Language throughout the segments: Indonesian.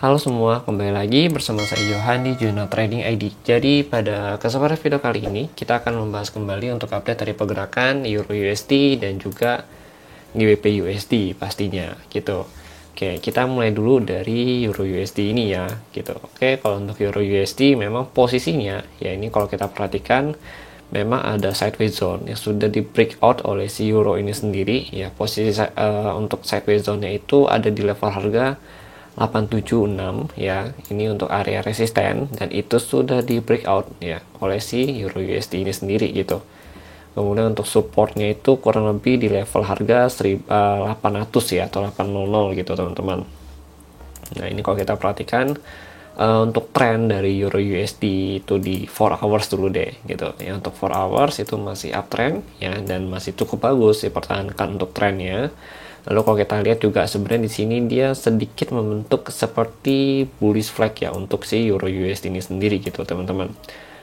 Halo semua, kembali lagi bersama saya Johan di Juno Trading ID. Jadi pada kesempatan video kali ini kita akan membahas kembali untuk update dari pergerakan Euro USD dan juga GBP USD pastinya gitu. Oke, kita mulai dulu dari Euro USD ini ya gitu. Oke, kalau untuk Euro USD memang posisinya ya ini kalau kita perhatikan memang ada sideways zone yang sudah di breakout oleh si Euro ini sendiri ya. Posisi untuk sideways zone-nya itu ada di level harga 876 ya, ini untuk area resisten dan itu sudah di breakout ya oleh si Euro USD ini sendiri gitu. Kemudian untuk supportnya itu kurang lebih di level harga 800 ya atau 800 gitu teman-teman. Nah ini kalau kita perhatikan untuk tren dari Euro USD itu di 4 hours dulu deh gitu ya. Untuk 4 hours itu masih uptrend ya dan masih cukup bagus dipertahankan untuk trennya. Lalu kalau kita lihat juga sebenarnya di sini dia sedikit membentuk seperti bullish flag ya untuk si Euro USD ini sendiri gitu teman-teman.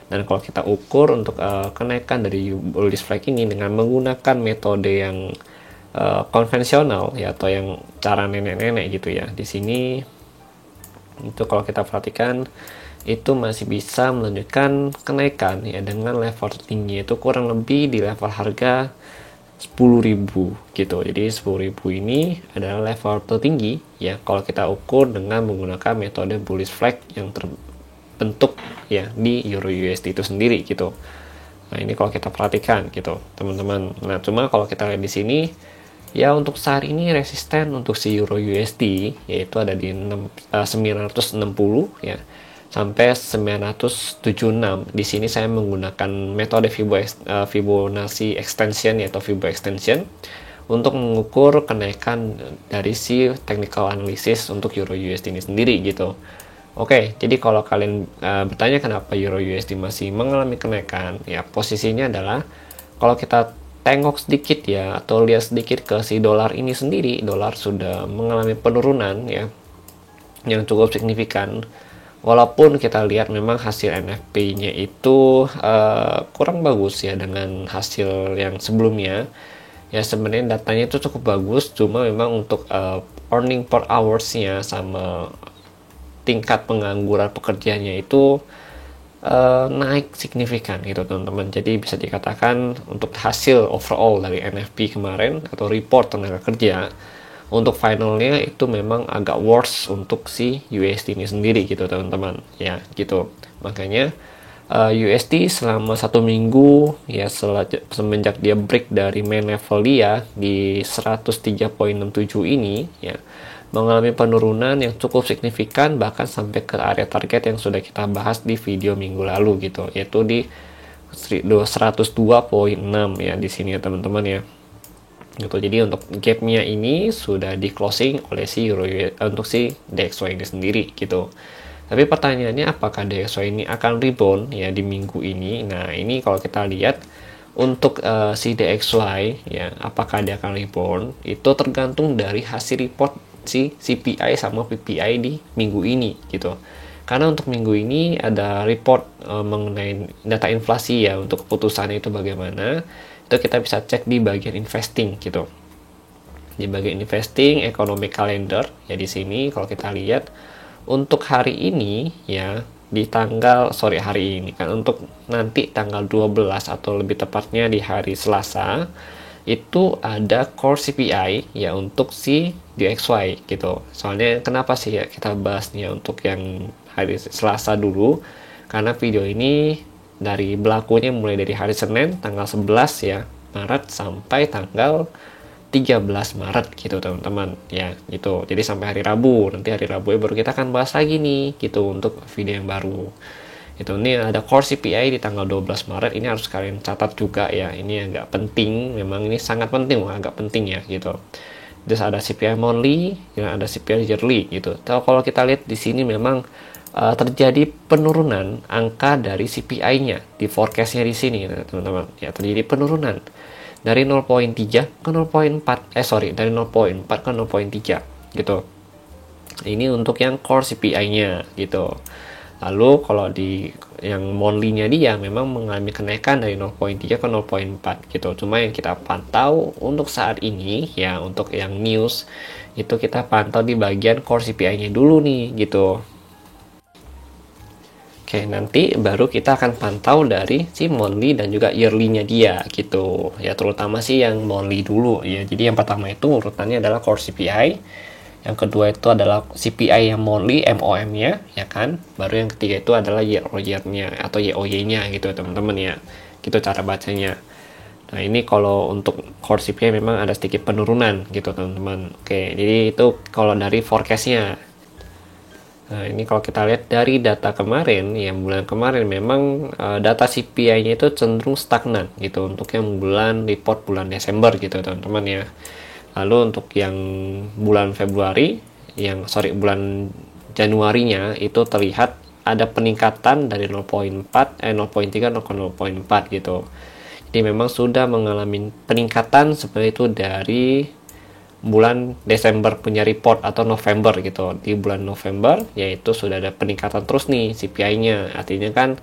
Dan kalau kita ukur untuk kenaikan dari bullish flag ini dengan menggunakan metode yang konvensional ya atau yang cara nenek-nenek gitu ya. Di sini itu kalau kita perhatikan itu masih bisa melanjutkan kenaikan ya dengan level tertinggi itu kurang lebih di level harga 10.000 gitu. Jadi 10.000 ini adalah level tertinggi ya kalau kita ukur dengan menggunakan metode bullish flag yang terbentuk ya di Euro USD itu sendiri gitu. Nah, ini kalau kita perhatikan gitu, teman-teman. Nah, cuma kalau kita lihat di sini ya untuk saat ini resisten untuk si Euro USD yaitu ada di 960 ya sampai 976. Di sini saya menggunakan metode Fibonacci extension atau Fibo extension untuk mengukur kenaikan dari si technical analysis untuk Euro USD ini sendiri gitu. Oke, jadi kalau kalian bertanya kenapa Euro USD masih mengalami kenaikan, ya posisinya adalah kalau kita tengok sedikit ya atau lihat sedikit ke si dolar ini sendiri, dolar sudah mengalami penurunan ya yang cukup signifikan. Walaupun kita lihat memang hasil NFP-nya itu kurang bagus ya dengan hasil yang sebelumnya. Ya sebenarnya datanya itu cukup bagus, cuma memang untuk earning per hours-nya sama tingkat pengangguran pekerjanya itu naik signifikan gitu teman-teman. Jadi bisa dikatakan untuk hasil overall dari NFP kemarin atau report tenaga kerja untuk finalnya itu memang agak worse untuk si USD ini sendiri gitu teman-teman ya gitu. Makanya USD selama 1 minggu ya semenjak dia break dari main level dia di 103.67 ini ya mengalami penurunan yang cukup signifikan bahkan sampai ke area target yang sudah kita bahas di video minggu lalu gitu, yaitu di 102.6 ya di sini ya teman-teman ya. Gitu. Jadi untuk gapnya ini sudah di closing oleh si Euro untuk si DXY ini sendiri gitu. Tapi pertanyaannya apakah DXY ini akan rebound ya di minggu ini? Nah ini kalau kita lihat untuk si DXY ya apakah dia akan rebound itu tergantung dari hasil report si CPI sama PPI di minggu ini gitu. Karena untuk minggu ini ada report mengenai data inflasi ya untuk keputusannya itu bagaimana. Itu kita bisa cek di bagian investing gitu. Di bagian investing, economic calendar ya di sini kalau kita lihat untuk hari ini ya di hari ini kan untuk nanti tanggal 12 atau lebih tepatnya di hari Selasa itu ada core CPI ya untuk si DXY gitu. Soalnya kenapa sih ya kita bahas nih ya untuk yang hari Selasa dulu karena video ini dari berlakunya mulai dari hari Senin tanggal 11 ya Maret sampai tanggal 13 Maret gitu teman-teman ya gitu. Jadi sampai hari Rabu, nanti hari Rabu baru kita akan bahas lagi nih gitu untuk video yang baru. Itu ini ada core CPI di tanggal 12 Maret ini harus kalian catat juga ya. Ini agak penting, memang ini sangat penting, agak penting ya gitu. Terus ada CPI monthly, ya ada CPI yearly gitu. Kalau kita lihat di sini memang terjadi penurunan angka dari CPI-nya di forecast-nya di sini teman-teman. Ya terjadi penurunan dari 0.3 ke 0.4 dari 0.4 ke 0.3 gitu. Ini untuk yang core CPI-nya gitu. Lalu kalau di yang monthly-nya dia memang mengalami kenaikan dari 0,3 ke 0,4 gitu. Cuma yang kita pantau untuk saat ini ya, untuk yang news itu kita pantau di bagian core CPI-nya dulu nih gitu. Oke, nanti baru kita akan pantau dari si monthly dan juga yearly-nya dia gitu. Ya terutama sih yang monthly dulu ya. Jadi yang pertama itu urutannya adalah core CPI. Yang kedua itu adalah CPI yang monthly MOM-nya ya kan. Baru yang ketiga itu adalah year over year-nya atau YOY-nya gitu teman-teman ya. Gitu cara bacanya. Nah, ini kalau untuk core CPI memang ada sedikit penurunan gitu teman-teman. Oke, jadi itu kalau dari forecast-nya. Nah, ini kalau kita lihat dari data kemarin, ya bulan kemarin memang data CPI-nya itu cenderung stagnan gitu untuk yang bulan report bulan Desember gitu teman-teman ya. Lalu untuk yang bulan Februari, bulan Januarinya itu terlihat ada peningkatan dari 0,4, 0,3 ke 0,4 gitu. Jadi memang sudah mengalami peningkatan seperti itu dari bulan Desember punya report atau November gitu. Di bulan November yaitu sudah ada peningkatan terus nih CPI-nya. Artinya kan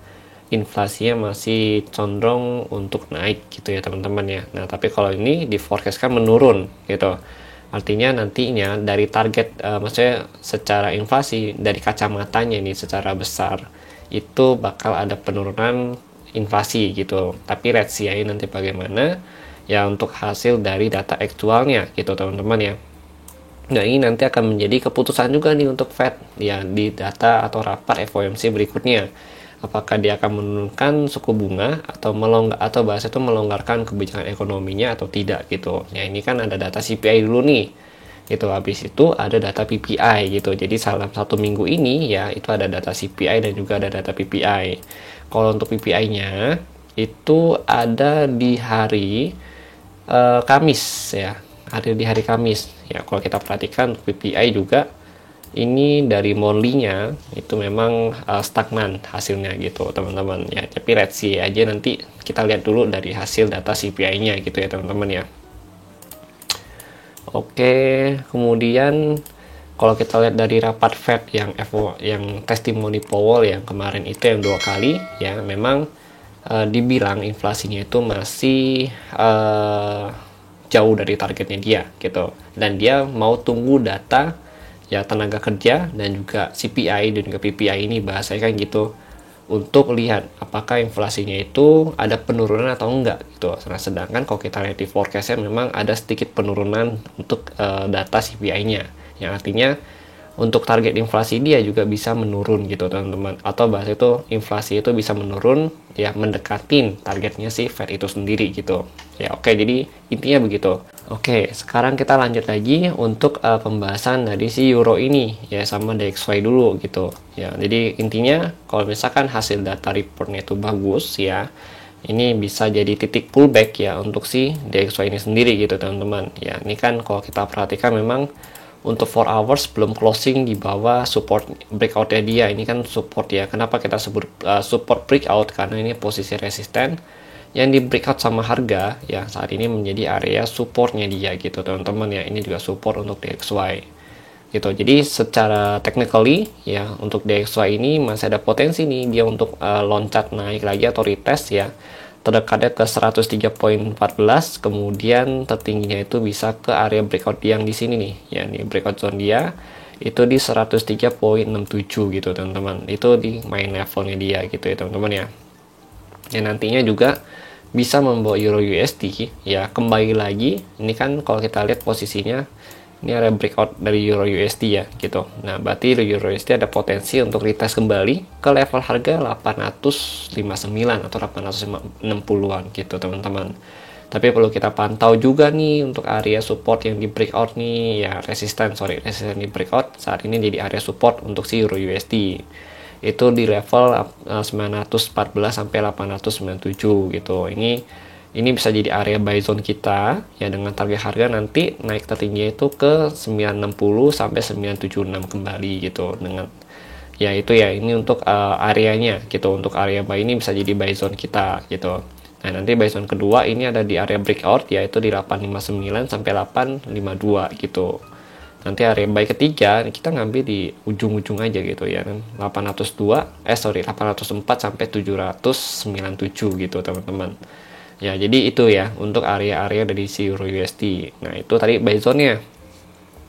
inflasinya masih condong untuk naik gitu ya teman-teman ya. Nah, tapi kalau ini di forecast kan menurun gitu. Artinya nantinya dari target maksudnya secara inflasi dari kacamatanya nih secara besar itu bakal ada penurunan inflasi gitu. Tapi let's see ya nanti bagaimana ya untuk hasil dari data aktualnya gitu teman-teman ya. Nah, ini nanti akan menjadi keputusan juga nih untuk Fed ya di data atau rapat FOMC berikutnya. Apakah dia akan menurunkan suku bunga atau bahasa itu melonggarkan kebijakan ekonominya atau tidak gitu. Ya, ini kan ada data CPI dulu nih. Gitu, habis itu ada data PPI gitu. Jadi dalam satu minggu ini ya itu ada data CPI dan juga ada data PPI. Kalau untuk PPI-nya itu ada di hari Kamis ya, ada di hari Kamis ya. Kalau kita perhatikan PPI juga ini dari monthly-nya itu memang stagnan hasilnya gitu teman-teman ya. Tapi let's see aja, nanti kita lihat dulu dari hasil data CPI-nya gitu ya teman-teman ya. Oke, kemudian kalau kita lihat dari rapat Fed yang testimoni Powell yang kemarin itu yang 2 kali ya, memang dibilang inflasinya itu masih jauh dari targetnya dia gitu, dan dia mau tunggu data ya tenaga kerja dan juga CPI dan juga PPI ini bahasanya kan gitu, untuk lihat apakah inflasinya itu ada penurunan atau enggak gitu. Nah, sedangkan kalau kita lihat di forecastnya memang ada sedikit penurunan untuk data CPI-nya, yang artinya untuk target inflasi dia juga bisa menurun gitu teman-teman, atau bahasa itu inflasi itu bisa menurun ya mendekatin targetnya si Fed itu sendiri gitu ya. Oke, jadi intinya begitu. Oke, sekarang kita lanjut lagi untuk pembahasan dari si euro ini ya, sama DXY dulu gitu ya. Jadi intinya kalau misalkan hasil data reportnya itu bagus ya, ini bisa jadi titik pullback ya untuk si DXY ini sendiri gitu teman-teman ya. Ini kan kalau kita perhatikan memang untuk 4 hours belum closing di bawah support breakout-nya dia. Ini kan support ya. Kenapa kita sebut support breakout? Karena ini posisi resisten yang di breakout sama harga ya saat ini menjadi area supportnya dia gitu teman-teman ya. Ini juga support untuk DXY gitu. Jadi secara technically ya untuk DXY ini masih ada potensi nih dia untuk loncat naik lagi atau retest ya, terdekatnya ke 103.14, kemudian tertingginya itu bisa ke area breakout yang di sini nih ya, nih breakout zone dia itu di 103.67 gitu teman-teman. Itu di main levelnya dia gitu ya teman-teman ya. Dan nantinya juga bisa membawa euro USD ya kembali lagi. Ini kan kalau kita lihat posisinya ini ada breakout dari euro USD ya gitu. Nah, berarti euro USD ada potensi untuk retest kembali ke level harga 859 atau 860-an gitu teman-teman. Tapi perlu kita pantau juga nih untuk area support yang di breakout nih ya, resisten di breakout saat ini jadi area support untuk si euro USD. Itu di level 914 sampai 897 gitu. Ini bisa jadi area buy zone kita ya, dengan target harga nanti naik tertinggi itu ke 960 sampai 976 kembali gitu. Dengan ya itu ya, ini untuk areanya gitu. Untuk area buy ini bisa jadi buy zone kita gitu. Nah, nanti buy zone kedua ini ada di area breakout yaitu di 859 sampai 852 gitu. Nanti area buy ketiga kita ngambil di ujung-ujung aja gitu ya kan. 804 sampai 797 gitu teman-teman. Ya, jadi itu ya untuk area-area dari si Euro USD. Nah, itu tadi buy zone-nya.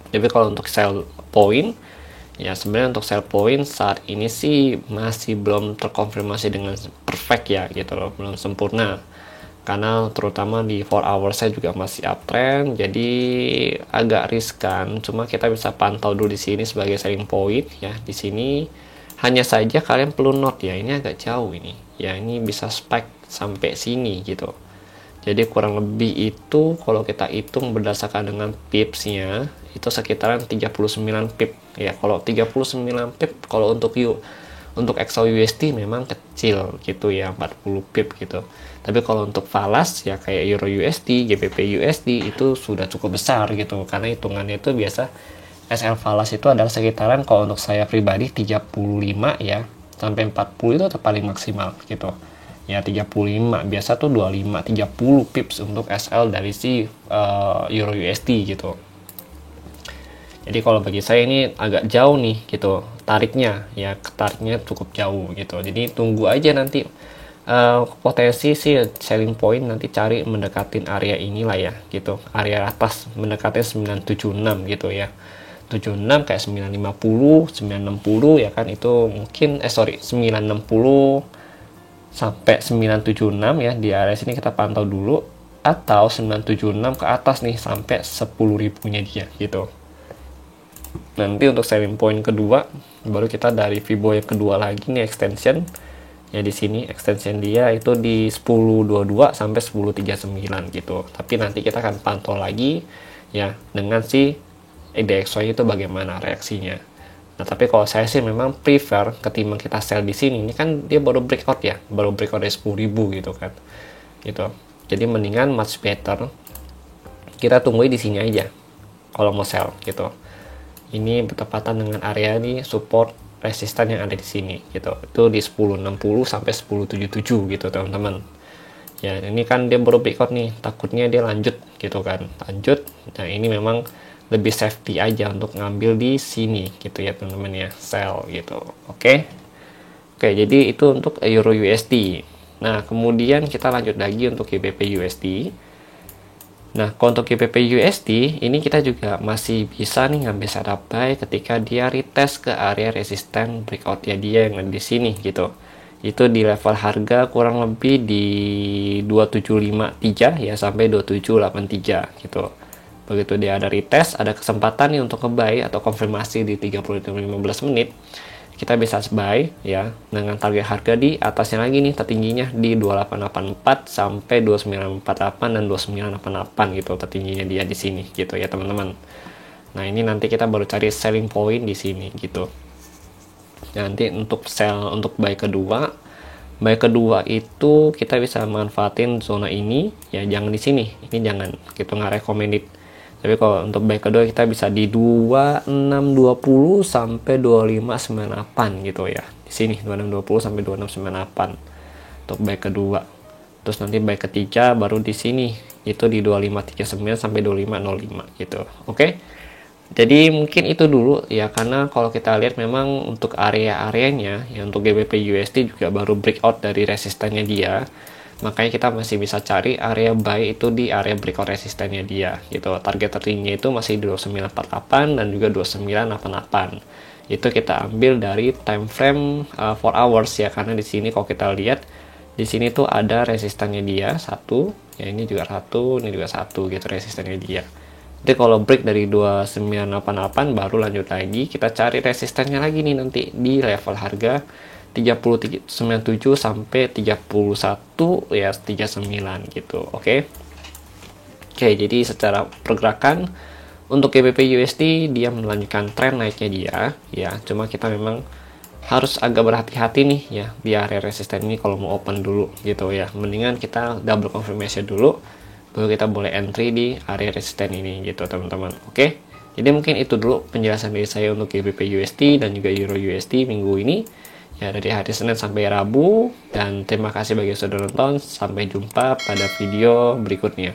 Tapi kalau untuk sell point, ya sebenarnya untuk sell point saat ini sih masih belum terkonfirmasi dengan perfect ya gitu loh, belum sempurna. Karena terutama di 4 hours saya juga masih uptrend, jadi agak riskan. Cuma kita bisa pantau dulu di sini sebagai selling point ya. Di sini hanya saja kalian perlu note ya, ini agak jauh ini. Ya, ini bisa spike sampai sini gitu. Jadi kurang lebih itu kalau kita hitung berdasarkan dengan pipsnya itu sekitaran 39 pip. Ya, kalau 39 pip kalau untuk XAU USD memang kecil gitu ya, 40 pip gitu. Tapi kalau untuk falas ya kayak Euro USD, GBP USD itu sudah cukup besar gitu. Karena hitungannya itu biasa SL falas itu adalah sekitaran kalau untuk saya pribadi 35 ya sampai 40 itu paling maksimal gitu. Ya 35 biasa tuh 25 30 pips untuk SL dari si Euro USD gitu. Jadi kalau bagi saya ini agak jauh nih gitu tariknya, ya tariknya cukup jauh gitu. Jadi tunggu aja nanti potensi sih selling point nanti cari mendekatin area inilah ya gitu, area atas mendekatin 976 gitu ya, 76 kayak 950 960 ya kan, itu mungkin 960 sampai 976 ya di area sini kita pantau dulu, atau 976 ke atas nih sampai 10.000-nya dia gitu. Nanti untuk selling point kedua baru kita dari Fibo yang kedua lagi nih extension. Ya di sini extension dia itu di 10.22 sampai 10.39 gitu. Tapi nanti kita akan pantau lagi ya dengan si DXY itu bagaimana reaksinya. Nah, tapi kalau saya sih memang prefer ketimbang kita sell di sini. Ini kan dia baru breakout ya, baru breakout dari 10.000 gitu kan. Gitu. Jadi mendingan much better kita tunggu di sini aja kalau mau sell gitu. Ini bertepatan dengan area di support resisten yang ada di sini gitu. Itu di 1060 sampai 1077 gitu teman-teman. Ya, ini kan dia baru breakout nih, takutnya dia lanjut gitu kan. Lanjut. Nah, ini memang lebih safety aja untuk ngambil di sini gitu ya teman-teman ya, sell gitu. Oke. Oke, jadi itu untuk Euro USD. Nah, kemudian kita lanjut lagi untuk GBP USD. Nah, kalau untuk GBP USD, ini kita juga masih bisa nih ngambil setup buy ketika dia retest ke area resisten breakout ya dia yang ada di sini gitu. Itu di level harga kurang lebih di 2753 ya sampai 2783 gitu. Begitu dia ada retest, ada kesempatan nih untuk nge-buy atau konfirmasi di 30-15 menit. Kita bisa buy ya dengan target harga di atasnya lagi nih, tertingginya di 2884 sampai 2948 dan 2988 gitu tertingginya dia di sini gitu ya teman-teman. Nah, ini nanti kita baru cari selling point di sini gitu. Nanti untuk sell untuk buy kedua itu kita bisa manfaatin zona ini ya, jangan di sini. Ini jangan, kita nggak recommended. Tapi kalau untuk buy kedua kita bisa di 2620 sampai 2598 gitu ya. Di sini 2620 sampai 2698 untuk buy kedua. Terus nanti buy ketiga baru di sini itu di 2539 sampai 2505 gitu. Oke. Jadi mungkin itu dulu ya, karena kalau kita lihat memang untuk area-areanya ya untuk GBP USD juga baru breakout dari resistennya dia. Makanya kita masih bisa cari area buy itu di area breakout resistennya dia gitu. Target tertingginya itu masih di 2948 dan juga 2988. Itu kita ambil dari time frame 4 hours ya, karena di sini kalau kita lihat di sini tuh ada resistennya dia satu, ya ini juga satu, ini juga satu gitu resistennya dia. Jadi kalau break dari 2988 baru lanjut lagi kita cari resistennya lagi nih nanti di level harga 3097 sampai 31 ya 39 gitu. Oke, jadi secara pergerakan untuk GBP USD dia melanjutkan tren naiknya dia ya, cuma kita memang harus agak berhati-hati nih ya di area resisten ini kalau mau open dulu gitu ya. Mendingan kita double confirmation dulu baru kita boleh entry di area resisten ini gitu teman-teman. Oke, jadi mungkin itu dulu penjelasan dari saya untuk GBP USD dan juga Euro USD minggu ini ya, dari hari Senin sampai Rabu. Dan terima kasih bagi yang sudah nonton. Sampai jumpa pada video berikutnya.